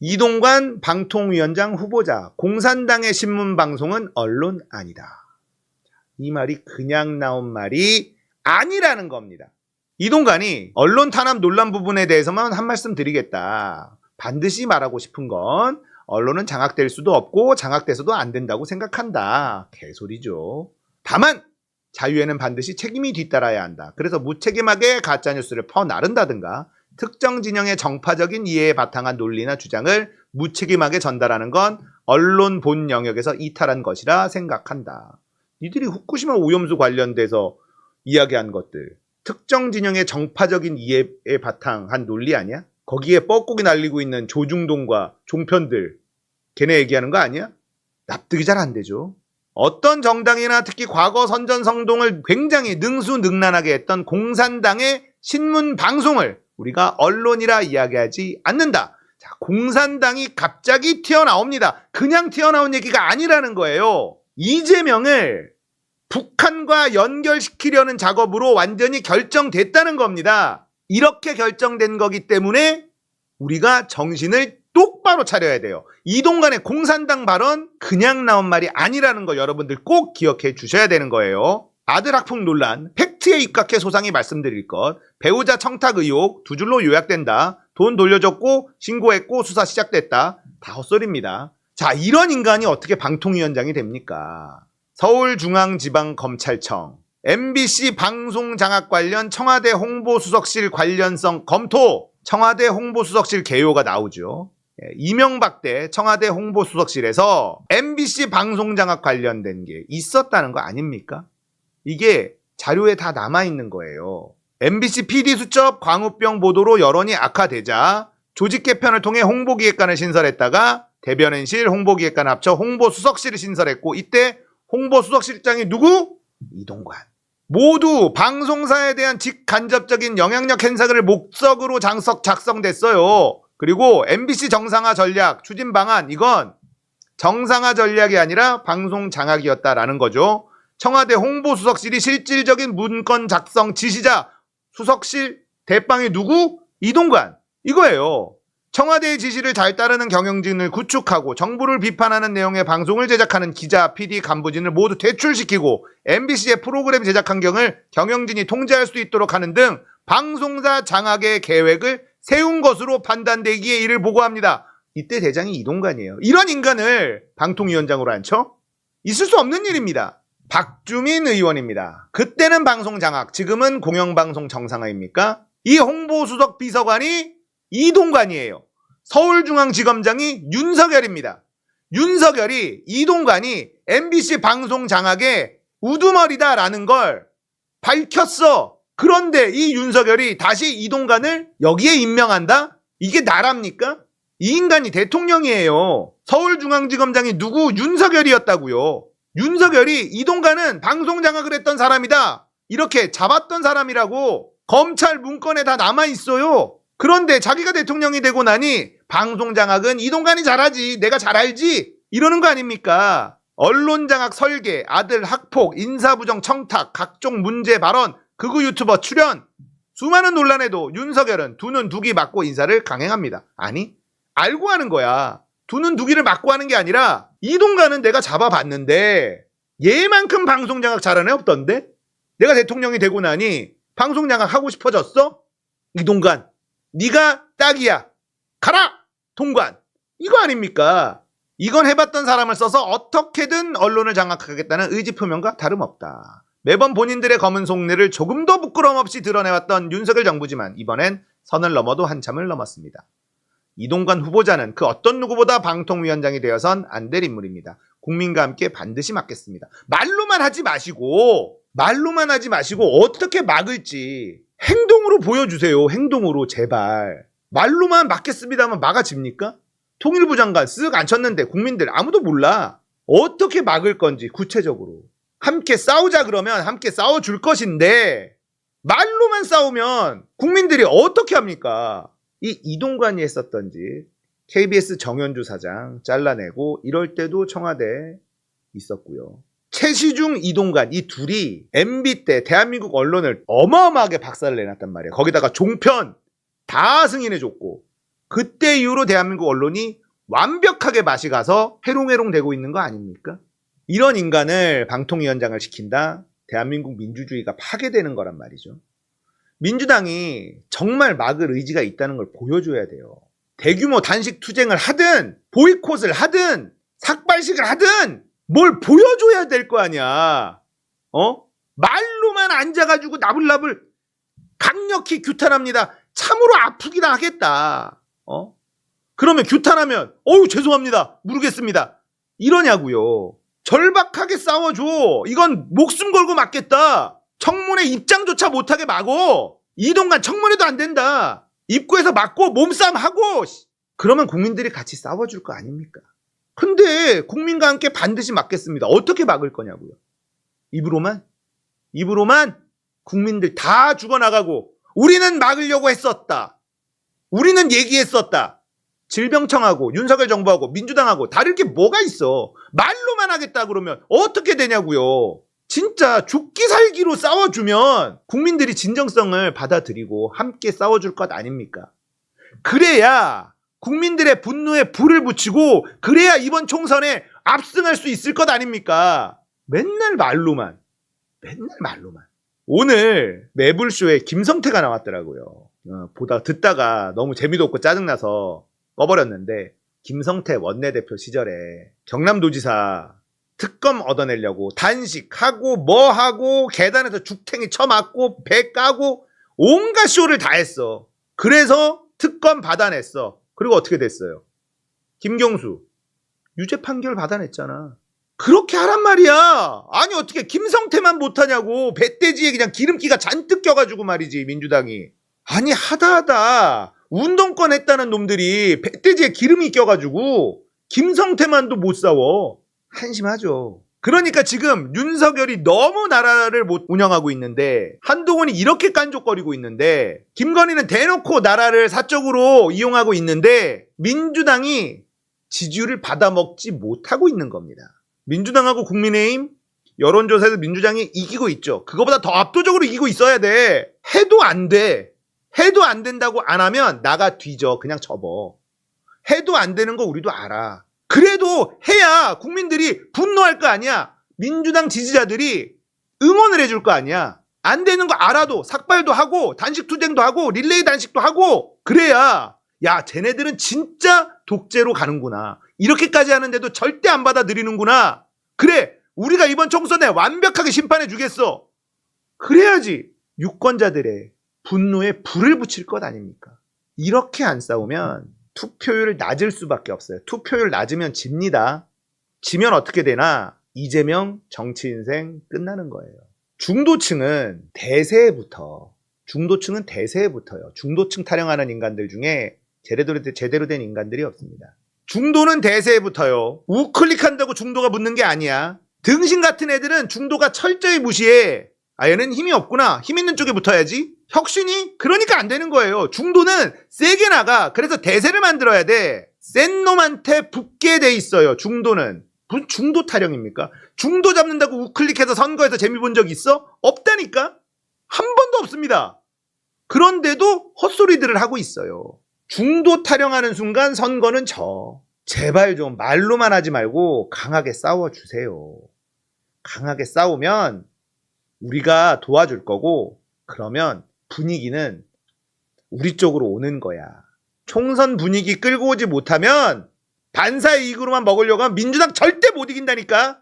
이동관 방통위원장 후보자, 공산당의 신문방송은 언론 아니다. 이 말이 그냥 나온 말이 아니라는 겁니다. 이동관이 언론 탄압 논란 부분에 대해서만 한 말씀 드리겠다. 반드시 말하고 싶은 건 언론은 장악될 수도 없고 장악돼서도 안 된다고 생각한다. 개소리죠. 다만 자유에는 반드시 책임이 뒤따라야 한다. 그래서 무책임하게 가짜뉴스를 퍼나른다든가 특정 진영의 정파적인 이해에 바탕한 논리나 주장을 무책임하게 전달하는 건 언론 본 영역에서 이탈한 것이라 생각한다. 니들이 후쿠시마 오염수 관련돼서 이야기한 것들, 특정 진영의 정파적인 이해에 바탕한 논리 아니야? 거기에 뻐꾸기 날리고 있는 조중동과 종편들, 걔네 얘기하는 거 아니야? 납득이 잘 안 되죠. 어떤 정당이나 특히 과거 선전성동을 굉장히 능수능란하게 했던 공산당의 신문 방송을 우리가 언론이라 이야기하지 않는다. 자, 공산당이 갑자기 튀어나옵니다. 그냥 튀어나온 얘기가 아니라는 거예요. 이재명을 북한과 연결시키려는 작업으로 완전히 결정됐다는 겁니다. 이렇게 결정된 거기 때문에 우리가 정신을 똑바로 차려야 돼요. 이동관의 공산당 발언 그냥 나온 말이 아니라는 거 여러분들 꼭 기억해 주셔야 되는 거예요. 아들 학폭 논란, 팩트에 입각해 소상히 말씀드릴 것, 배우자 청탁 의혹 두 줄로 요약된다. 돈 돌려줬고 신고했고 수사 시작됐다. 다 헛소리입니다. 자, 이런 인간이 어떻게 방통위원장이 됩니까? 서울중앙지방검찰청, MBC 방송 장악 관련 청와대 홍보수석실 관련성 검토, 청와대 홍보수석실 개요가 나오죠. 이명박 때 청와대 홍보수석실에서 MBC 방송 장악 관련된 게 있었다는 거 아닙니까? 이게 자료에 다 남아있는 거예요. MBC PD 수첩 광우병 보도로 여론이 악화되자 조직 개편을 통해 홍보기획관을 신설했다가 대변인실 홍보기획관 합쳐 홍보수석실을 신설했고 이때 홍보수석실장이 누구? 이동관. 모두 방송사에 대한 직간접적인 영향력 행사를 목적으로 작성됐어요. 그리고 MBC 정상화 전략 추진 방안, 이건 정상화 전략이 아니라 방송 장악이었다라는 거죠. 청와대 홍보수석실이 실질적인 문건 작성 지시자, 수석실 대빵이 누구? 이동관. 이거예요. 청와대의 지시를 잘 따르는 경영진을 구축하고 정부를 비판하는 내용의 방송을 제작하는 기자, PD, 간부진을 모두 퇴출시키고 MBC의 프로그램 제작 환경을 경영진이 통제할 수 있도록 하는 등 방송사 장악의 계획을 세운 것으로 판단되기에 이를 보고합니다. 이때 대장이 이동관이에요. 이런 인간을 방통위원장으로 앉혀? 있을 수 없는 일입니다. 박주민 의원입니다. 그때는 방송 장악, 지금은 공영방송 정상화입니까? 이 홍보수석 비서관이 이동관이에요. 서울중앙지검장이 윤석열입니다. 윤석열이 이동관이 MBC 방송 장악의 우두머리다라는 걸 밝혔어. 그런데 이 윤석열이 다시 이동관을 여기에 임명한다? 이게 나랍니까? 이 인간이 대통령이에요. 서울중앙지검장이 누구? 윤석열이었다고요. 윤석열이 이동관은 방송 장악을 했던 사람이다. 이렇게 잡았던 사람이라고 검찰 문건에 다 남아있어요. 그런데 자기가 대통령이 되고 나니 방송 장악은 이동관이 잘하지, 내가 잘 알지, 이러는 거 아닙니까? 언론 장악 설계, 아들 학폭, 인사부정 청탁, 각종 문제 발언, 극우 유튜버 출연, 수많은 논란에도 윤석열은 두 눈 두 귀 맞고 인사를 강행합니다. 아니, 알고 하는 거야. 두 눈 두 귀를 맞고 하는 게 아니라 이동관은 내가 잡아봤는데 얘만큼 방송 장악 잘하는 애 없던데? 내가 대통령이 되고 나니 방송 장악 하고 싶어졌어? 이동관, 네가 딱이야. 가라! 통관. 이거 아닙니까? 이건 해봤던 사람을 써서 어떻게든 언론을 장악하겠다는 의지 표명과 다름없다. 매번 본인들의 검은 속내를 조금 더 부끄러움 없이 드러내왔던 윤석열 정부지만 이번엔 선을 넘어도 한참을 넘었습니다. 이동관 후보자는 그 어떤 누구보다 방통위원장이 되어선 안 될 인물입니다. 국민과 함께 반드시 막겠습니다. 말로만 하지 마시고 어떻게 막을지 행동으로 보여주세요. 행동으로 제발. 말로만 막겠습니다 하면 막아집니까? 통일부 장관 쓱 앉혔는데 국민들 아무도 몰라. 어떻게 막을 건지 구체적으로. 함께 싸우자 그러면 함께 싸워줄 것인데 말로만 싸우면 국민들이 어떻게 합니까? 이 이동관이 했었던 짓, KBS 정현주 사장 잘라내고 이럴 때도 청와대에 있었고요. 최시중, 이동관 이 둘이 MB 때 대한민국 언론을 어마어마하게 박살을 내놨단 말이에요. 거기다가 종편 다 승인해줬고 그때 이후로 대한민국 언론이 완벽하게 맛이 가서 해롱해롱 되고 있는 거 아닙니까? 이런 인간을 방통위원장을 시킨다? 대한민국 민주주의가 파괴되는 거란 말이죠. 민주당이 정말 막을 의지가 있다는 걸 보여줘야 돼요. 대규모 단식 투쟁을 하든 보이콧을 하든 삭발식을 하든 뭘 보여줘야 될 거 아니야. 말로만 앉아가지고 나불나불 강력히 규탄합니다. 참으로 아프긴 하겠다. 그러면 규탄하면 죄송합니다. 모르겠습니다. 이러냐고요. 절박하게 싸워줘. 이건 목숨 걸고 막겠다. 청문회 입장조차 못하게 막어. 이동간 청문회도 안 된다. 입구에서 막고 몸싸움 하고. 그러면 국민들이 같이 싸워줄 거 아닙니까? 근데 국민과 함께 반드시 막겠습니다. 어떻게 막을 거냐고요. 입으로만 국민들 다 죽어나가고 우리는 막으려고 했었다. 우리는 얘기했었다. 질병청하고 윤석열 정부하고 민주당하고 다를 게 뭐가 있어. 말로만 하겠다 그러면 어떻게 되냐고요. 진짜 죽기 살기로 싸워주면 국민들이 진정성을 받아들이고 함께 싸워줄 것 아닙니까? 그래야 국민들의 분노에 불을 붙이고 그래야 이번 총선에 압승할 수 있을 것 아닙니까? 맨날 말로만. 오늘 매불쇼에 김성태가 나왔더라고요. 듣다가 너무 재미도 없고 짜증나서 꺼버렸는데, 김성태 원내대표 시절에 경남도지사 특검 얻어내려고 단식하고 뭐하고 계단에서 죽탱이 쳐맞고 배 까고 온갖 쇼를 다 했어. 그래서 특검 받아냈어. 그리고 어떻게 됐어요? 김경수 유죄 판결 받아냈잖아. 그렇게 하란 말이야. 아니 어떻게 김성태만 못하냐고. 배돼지에 그냥 기름기가 잔뜩 껴가지고 말이지 민주당이. 아니 하다 운동권 했다는 놈들이 배돼지에 기름이 껴가지고 김성태만도 못 싸워. 한심하죠. 그러니까 지금 윤석열이 너무 나라를 못 운영하고 있는데, 한동훈이 이렇게 깐족거리고 있는데, 김건희는 대놓고 나라를 사적으로 이용하고 있는데 민주당이 지지율을 받아먹지 못하고 있는 겁니다. 민주당하고 국민의힘 여론조사에서 민주당이 이기고 있죠. 그거보다 더 압도적으로 이기고 있어야 돼. 해도 안 돼. 해도 안 된다고 안 하면 나가 뒤져. 그냥 접어. 해도 안 되는 거 우리도 알아. 그래도 해야 국민들이 분노할 거 아니야. 민주당 지지자들이 응원을 해줄 거 아니야. 안 되는 거 알아도 삭발도 하고 단식 투쟁도 하고 릴레이 단식도 하고 그래야 야 쟤네들은 진짜 독재로 가는구나. 이렇게까지 하는데도 절대 안 받아들이는구나. 그래 우리가 이번 총선에 완벽하게 심판해 주겠어. 그래야지 유권자들의 분노에 불을 붙일 것 아닙니까? 이렇게 안 싸우면 투표율 낮을 수밖에 없어요. 투표율 낮으면 집니다. 지면 어떻게 되나? 이재명 정치 인생 끝나는 거예요. 중도층은 대세부터요. 중도층 타령하는 인간들 중에 제대로 된 인간들이 없습니다. 중도는 대세부터요. 우클릭한다고 중도가 붙는 게 아니야. 등신 같은 애들은 중도가 철저히 무시해. 아 얘는 힘이 없구나. 힘 있는 쪽에 붙어야지. 혁신이? 그러니까 안 되는 거예요. 중도는 세게 나가. 그래서 대세를 만들어야 돼. 센 놈한테 붙게 돼 있어요. 중도는. 무슨 중도 타령입니까? 중도 잡는다고 우클릭해서 선거에서 재미 본 적 있어? 없다니까? 한 번도 없습니다. 그런데도 헛소리들을 하고 있어요. 중도 타령하는 순간 선거는 져. 제발 좀 말로만 하지 말고 강하게 싸워주세요. 강하게 싸우면 우리가 도와줄 거고 그러면 분위기는 우리 쪽으로 오는 거야. 총선 분위기 끌고 오지 못하면 반사이익으로만 먹으려고 하면 민주당 절대 못 이긴다니까.